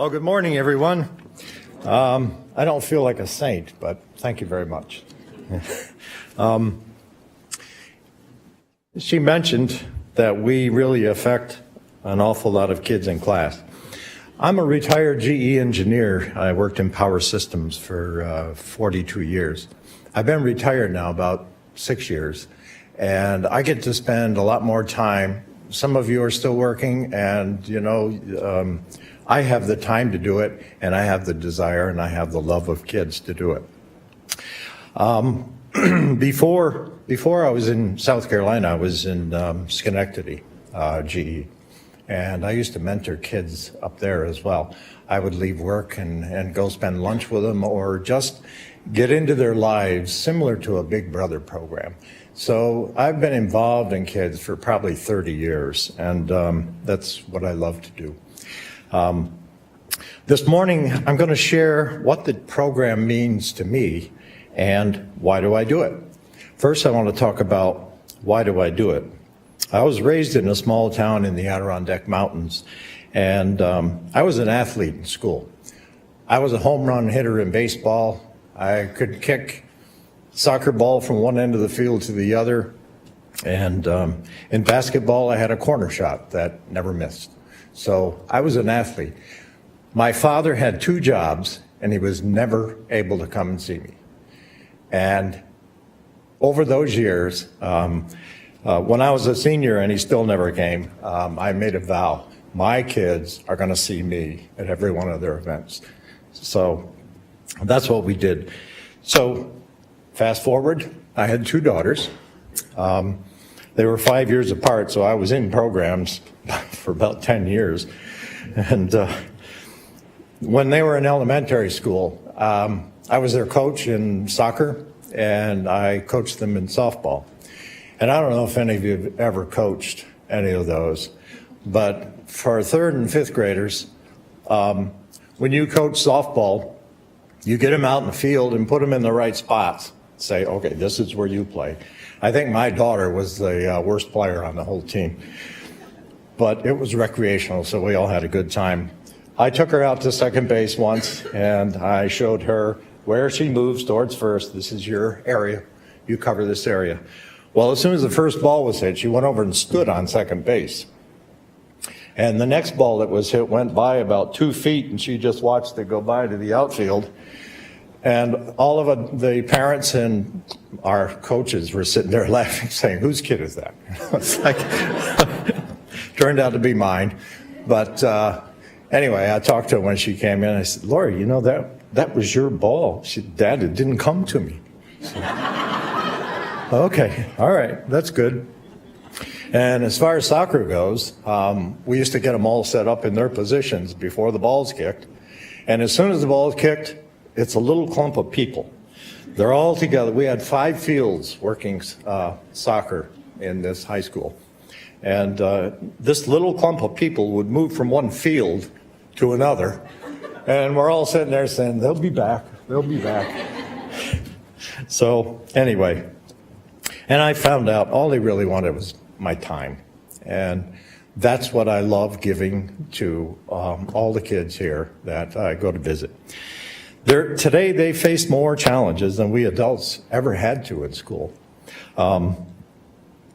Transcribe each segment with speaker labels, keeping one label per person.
Speaker 1: Well, good morning, everyone. I don't feel like a saint, but thank you very much. She mentioned that we really affect an awful lot of kids in class. I'm a retired GE engineer. I worked in power systems for 42 years. I've been retired now about 6 years, and I get to spend a lot more time. Some of you are still working, and I have the time to do it, and I have the desire, and I have the love of kids to do it. Before I was in South Carolina, I was in Schenectady, GE, and I used to mentor kids up there as well. I would leave work and go spend lunch with them, or just get into their lives, similar to a Big Brother program. So I've been involved in kids for probably 30 years, and that's what I love to do. This morning, I'm going to share what the program means to me and why do I do it. First, I want to talk about why do I do it. I was raised in a small town in the Adirondack Mountains, and I was an athlete in school. I was a home run hitter in baseball. I could kick soccer ball from one end of the field to the other, and in basketball, I had a corner shot that never missed. So I was an athlete. My father had 2 jobs, and he was never able to come and see me. And over those years, when I was a senior and he still never came, I made a vow. My kids are going to see me at every one of their events. So that's what we did. So fast forward, I had 2 daughters. They were 5 years apart, so I was in programs for about 10 years. And when they were in elementary school, I was their coach in soccer, and I coached them in softball. And I don't know if any of you have ever coached any of those, but for 3rd and 5th graders, when you coach softball, you get them out in the field and put them in the right spots. Say, okay, this is where you play. I think my daughter was the worst player on the whole team, but it was recreational, so we all had a good time. I took her out to second base once, and I showed her where she moves towards first. This is your area. You cover this area. Well, as soon as the first ball was hit, she went over and stood on second base. And the next ball that was hit went by about 2 feet, and she just watched it go by to the outfield. And all of the parents and our coaches were sitting there laughing, saying, whose kid is that? It's like, turned out to be mine. But anyway, I talked to her when she came in. I said, Lori, you know, that was your ball. She said, Dad, it didn't come to me. So, okay, all right, that's good. And as far as soccer goes, we used to get them all set up in their positions before the ball's kicked. And as soon as the ball is kicked, it's a little clump of people. They're all together. We had 5 fields working soccer in this high school. And this little clump of people would move from one field to another. And we're all sitting there saying, they'll be back, they'll be back. So anyway, and I found out all they really wanted was my time. And that's what I love giving to all the kids here that I go to visit. Today they face more challenges than we adults ever had to in school.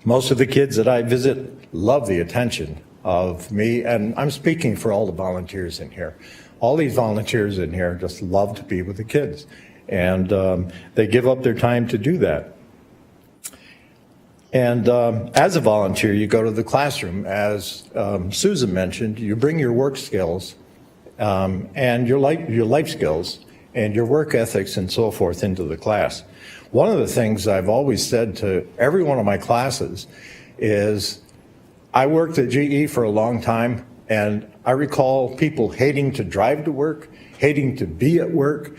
Speaker 1: Most of the kids that I visit love the attention of me, and I'm speaking for all the volunteers in here. All these volunteers in here just love to be with the kids, and they give up their time to do that. And as a volunteer, you go to the classroom. As Susan mentioned, you bring your work skills and your life skills and your work ethics and so forth into the class. One of the things I've always said to every one of my classes is, I worked at GE for a long time, and I recall people hating to drive to work, hating to be at work,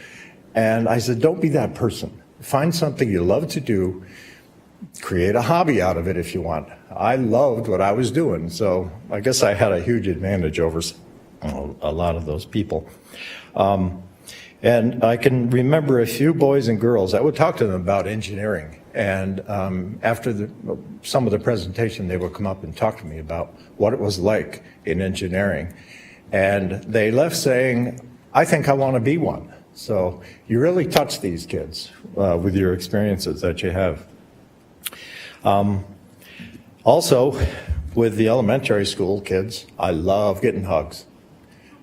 Speaker 1: and I said, don't be that person. Find something you love to do, create a hobby out of it if you want. I loved what I was doing, so I guess I had a huge advantage over a lot of those people. And I can remember a few boys and girls, I would talk to them about engineering. And after some of the presentation, they would come up and talk to me about what it was like in engineering. And they left saying, I think I want to be one. So you really touch these kids with your experiences that you have. Also, with the elementary school kids, I love getting hugs.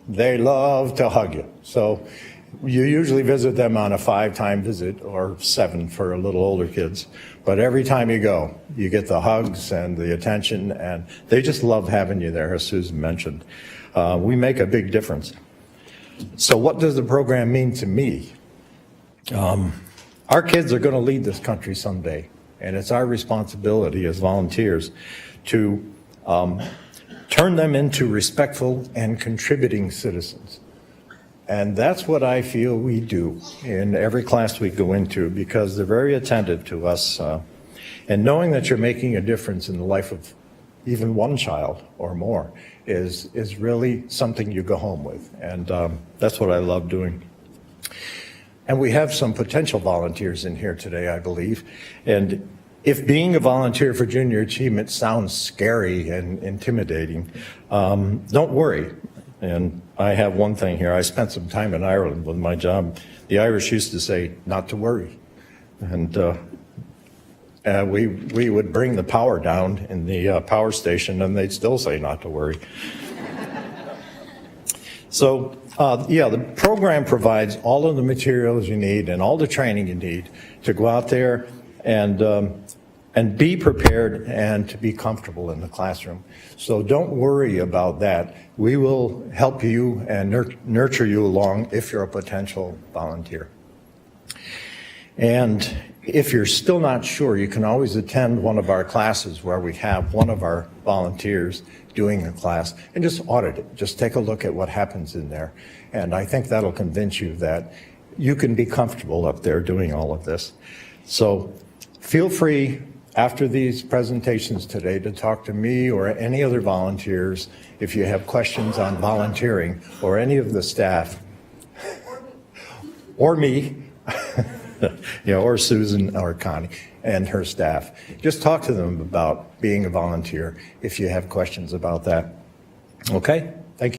Speaker 1: They love to hug you. So you usually visit them on a 5-time visit, or 7 for a little older kids. But every time you go, you get the hugs and the attention, and they just love having you there, as Susan mentioned. We make a big difference. So what does the program mean to me? Our kids are going to lead this country someday, and it's our responsibility as volunteers to turn them into respectful and contributing citizens. And that's what I feel we do in every class we go into, because they're very attentive to us. And knowing that you're making a difference in the life of even one child or more is really something you go home with. And that's what I love doing. And we have some potential volunteers in here today, I believe. And if being a volunteer for Junior Achievement sounds scary and intimidating, don't worry. And I have one thing here. I spent some time in Ireland with my job. The Irish used to say, not to worry. And we would bring the power down in the power station, and they'd still say not to worry. So, yeah, the program provides all of the materials you need and all the training you need to go out there and be prepared and to be comfortable in the classroom. So don't worry about that. We will help you and nurture you along if you're a potential volunteer. And if you're still not sure, you can always attend one of our classes where we have one of our volunteers doing a class and just audit it. Just take a look at what happens in there. And I think that'll convince you that you can be comfortable up there doing all of this. So feel free after these presentations today to talk to me or any other volunteers if you have questions on volunteering, or any of the staff, or me, or Susan or Connie and her staff. Just talk to them about being a volunteer if you have questions about that. Okay?